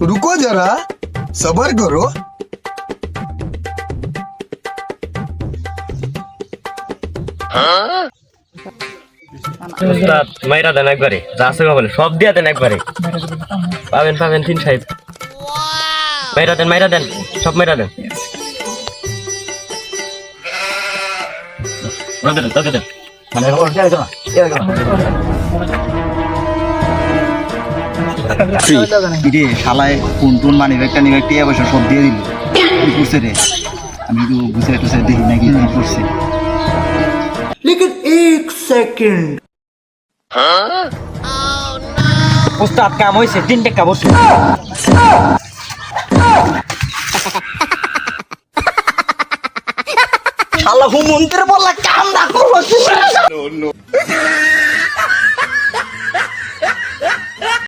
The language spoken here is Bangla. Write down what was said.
रुको जरा सबर करो। উস্তাদ মাইরা দেন একবারে, যা আছে বলে সব দিয়া দেন একবারে। পাবেন পাবেন তিন সাহেব, মাইরা দেন সব মাইরা দেন। রে শালায় কোন কোন মানি ব্যাগটা নিবে টিয়া পয়সা সব দিয়ে দিল। কি করছে রে? আমি তো বুঝে টুসে দেখি নাকি কি করছে। উস্তাদ কাম হইছে, 3 টাকা বসে। শালা হুমন্তের বলা কাম না করলো।